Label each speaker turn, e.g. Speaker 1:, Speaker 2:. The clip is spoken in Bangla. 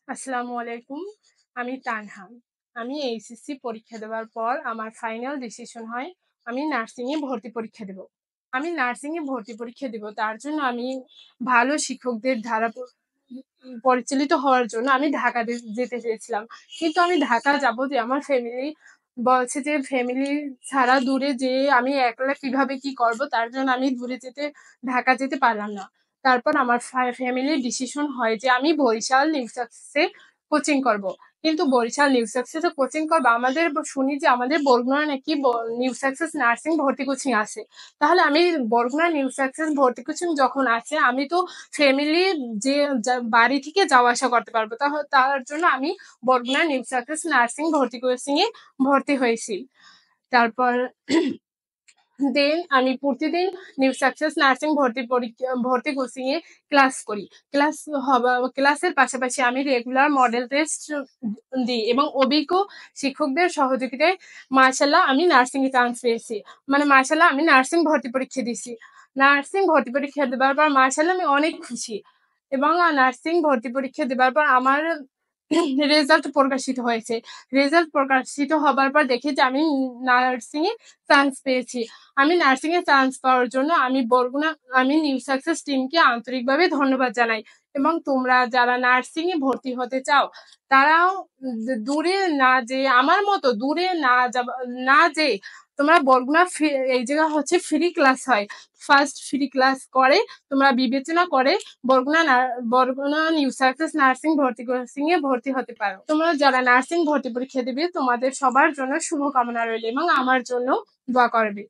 Speaker 1: আসসালামু আলাইকুম। আমি তানহা। আমি এইচএসসি পরীক্ষা দেওয়ার পর আমার ফাইনাল ডিসিশন হয় আমি নার্সিংয়ে ভর্তি পরীক্ষা দেব। আমি নার্সিংয়ে ভর্তি পরীক্ষা দেব। তার জন্য আমি ভালো শিক্ষকদের দ্বারা পরিচালিত হওয়ার জন্য আমি ঢাকা যেতে চেয়েছিলাম। কিন্তু আমি ঢাকা যাবো যে আমার ফ্যামিলি বলছে যে ফ্যামিলি ছাড়া দূরে যেয়ে আমি একলা কিভাবে কি করব? তার জন্য আমি ঢাকা যেতে পারলাম না। তারপর আমার ফ্যামিলির ডিসিশন হয় যে আমি বরিশাল নিউ সাকসেসে কোচিং করব। কিন্তু বরিশাল নিউ সাকসেসে কোচিং করব আমাদের শুনি যে আমাদের বরগুনায় নাকি নিউ সাকসেস নার্সিং ভর্তি কোচিং আছে। তাহলে আমি বরগুনা নিউ সাকসেস ভর্তি কোচিং যখন আছে আমি তো ফ্যামিলি যে বাড়ি থেকে যাওয়া আসা করতে পারবো। তার জন্য আমি বরগুনা নিউ সাকসেস নার্সিং ভর্তি কোচিং এ ভর্তি হয়েছি। তারপর আমি প্রতিদিন নিউ সাকসেস নার্সিং ভর্তি কোচিং এ ক্লাস করি। ক্লাসের পাশাপাশি আমি রেগুলার মডেল টেস্ট দিই এবং অভিজ্ঞ শিক্ষকদের সহযোগিতায় মাশাআল্লাহ আমি নার্সিং এ চান্স পেয়েছি। মানে মাশাআল্লাহ আমি নার্সিং ভর্তি পরীক্ষা দিছি। নার্সিং ভর্তি পরীক্ষা দেবার পর মাশাআল্লাহ আমি অনেক খুশি। এবং নার্সিং ভর্তি পরীক্ষা দেবার পর আমার রেজাল্ট প্রকাশিত হয়েছে। রেজাল্ট প্রকাশিত হবার পর দেখি যে আমি নার্সিং এ চান্স পেয়েছি। আমি নার্সিং এ চান্স পাওয়ার জন্য আমি নিউ সাকসেস টিমকে আন্তরিকভাবে ধন্যবাদ জানাই। এবং তোমরা যারা নার্সিং এ ভর্তি হতে চাও তারাও দূরে না যেয়ে আমার মতো দূরে না যেয়ে তোমরা বরগুনা এই জায়গা হচ্ছে ফ্রি ক্লাস হয়। ফার্স্ট ফ্রি ক্লাস করে তোমরা বিবেচনা করে বরগুনা নিউ সাকসেস নার্সিং ভর্তি কোচিং এ ভর্তি হতে পারো। তোমরা যারা নার্সিং ভর্তি পরীক্ষা দেবে তোমাদের সবার জন্য শুভকামনা রইল এবং আমার জন্য দোয়া করবে।